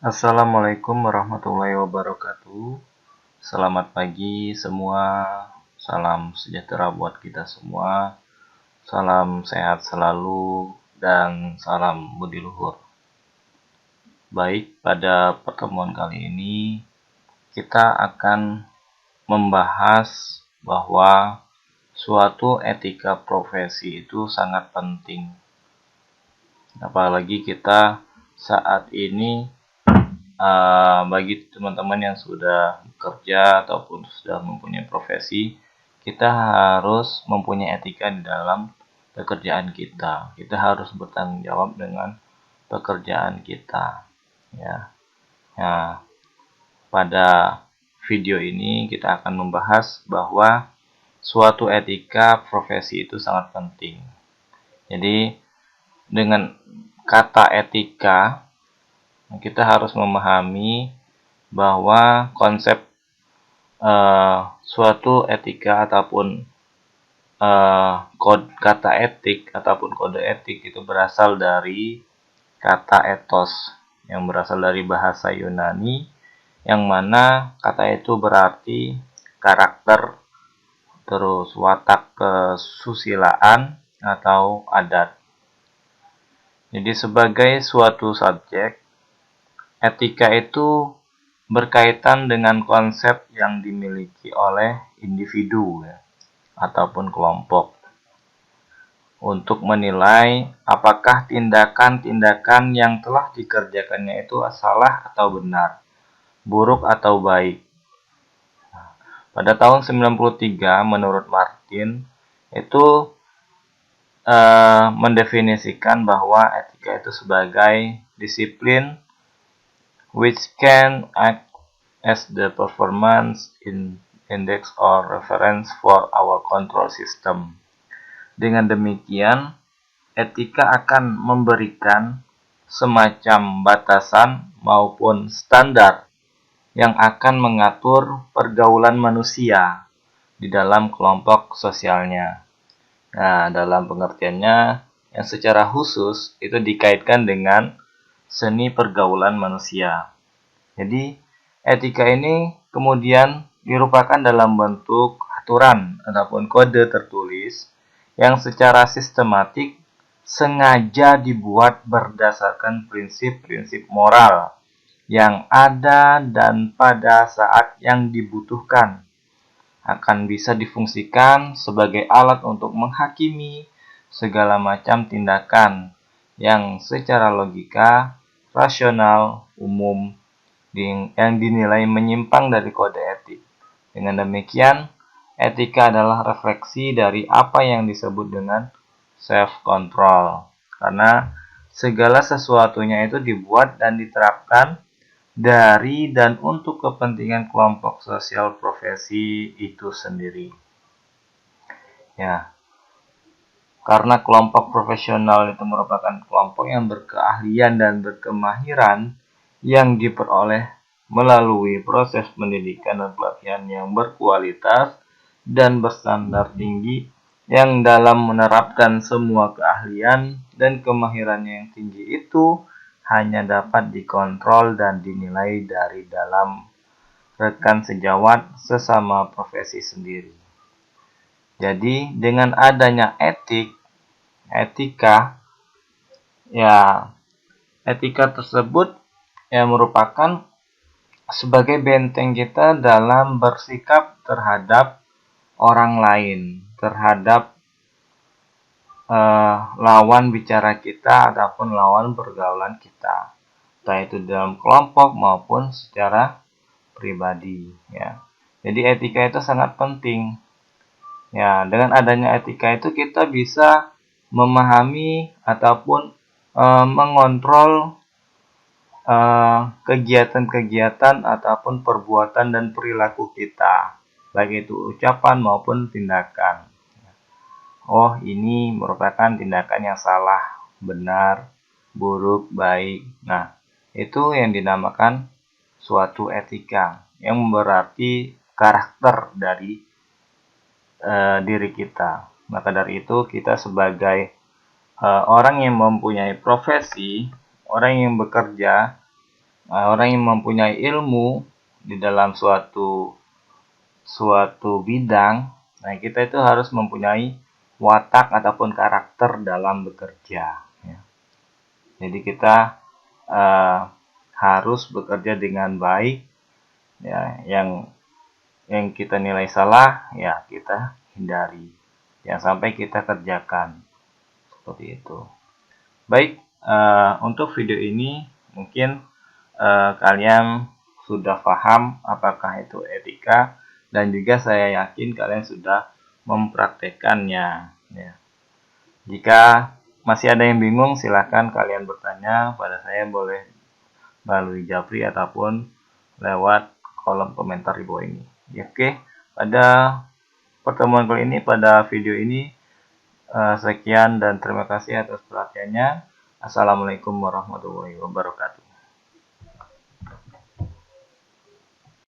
Assalamualaikum warahmatullahi wabarakatuh. Selamat pagi semua. Salam sejahtera buat kita semua. Salam sehat selalu dan salam budi luhur. Baik, pada pertemuan kali ini kita akan membahas bahwa suatu etika profesi itu sangat penting. Apalagi kita saat ini bagi teman-teman yang sudah bekerja ataupun sudah mempunyai profesi, kita harus mempunyai etika di dalam pekerjaan kita. Kita harus bertanggung jawab dengan pekerjaan kita. Ya. Nah, pada video ini kita akan membahas bahwa suatu etika profesi itu sangat penting. Jadi, dengan kata etika, kita harus memahami bahwa konsep suatu etika ataupun kata etik ataupun kode etik itu berasal dari kata ethos yang berasal dari bahasa Yunani, yang mana kata itu berarti karakter, terus watak kesusilaan atau adat. Jadi sebagai suatu subjek, etika itu berkaitan dengan konsep yang dimiliki oleh individu ya, ataupun kelompok untuk menilai apakah tindakan-tindakan yang telah dikerjakannya itu salah atau benar, buruk atau baik. Pada tahun 93 menurut Martin itu mendefinisikan bahwa etika itu sebagai disiplin which can act as the performance index or reference for our control system. Dengan demikian, etika akan memberikan semacam batasan maupun standar yang akan mengatur pergaulan manusia di dalam kelompok sosialnya. Nah, dalam pengertiannya yang secara khusus itu dikaitkan dengan seni pergaulan manusia. Jadi, etika ini kemudian dirupakan dalam bentuk aturan ataupun kode tertulis yang secara sistematik sengaja dibuat berdasarkan prinsip-prinsip moral yang ada dan pada saat yang dibutuhkan akan bisa difungsikan sebagai alat untuk menghakimi segala macam tindakan yang secara logika, rasional, umum, yang dinilai menyimpang dari kode etik. Dengan demikian, etika adalah refleksi dari apa yang disebut dengan self-control. Karena segala sesuatunya itu dibuat dan diterapkan dari dan untuk kepentingan kelompok sosial profesi itu sendiri. Ya, karena kelompok profesional itu merupakan kelompok yang berkeahlian dan berkemahiran yang diperoleh melalui proses pendidikan dan pelatihan yang berkualitas dan berstandar tinggi, yang dalam menerapkan semua keahlian dan kemahirannya yang tinggi itu hanya dapat dikontrol dan dinilai dari dalam rekan sejawat sesama profesi sendiri. Jadi dengan adanya etika tersebut merupakan sebagai benteng kita dalam bersikap terhadap orang lain, terhadap lawan bicara kita ataupun lawan pergaulan kita, entah itu dalam kelompok maupun secara pribadi ya. Jadi etika itu sangat penting. Ya, dengan adanya etika itu kita bisa memahami ataupun mengontrol kegiatan-kegiatan ataupun perbuatan dan perilaku kita, baik itu ucapan maupun tindakan. Oh, ini merupakan tindakan yang salah, benar, buruk, baik. Nah, itu yang dinamakan suatu etika, yang berarti karakter dari diri kita. Maka dari itu kita sebagai orang yang mempunyai profesi, orang yang bekerja, orang yang mempunyai ilmu di dalam suatu bidang, nah kita itu harus mempunyai watak ataupun karakter dalam bekerja. Ya. Jadi kita uh, harus bekerja dengan baik, ya, yang kita nilai salah, ya kita hindari, jangan sampai kita kerjakan seperti itu. Baik, untuk video ini mungkin kalian sudah paham apakah itu etika, dan juga saya yakin kalian sudah mempraktekannya. Ya. Jika masih ada yang bingung, silahkan kalian bertanya pada saya, boleh melalui Japri ataupun lewat kolom komentar di bawah ini. Ya, oke, pada pertemuan kali ini, pada video ini, sekian dan terima kasih atas perhatiannya. Assalamualaikum warahmatullahi wabarakatuh.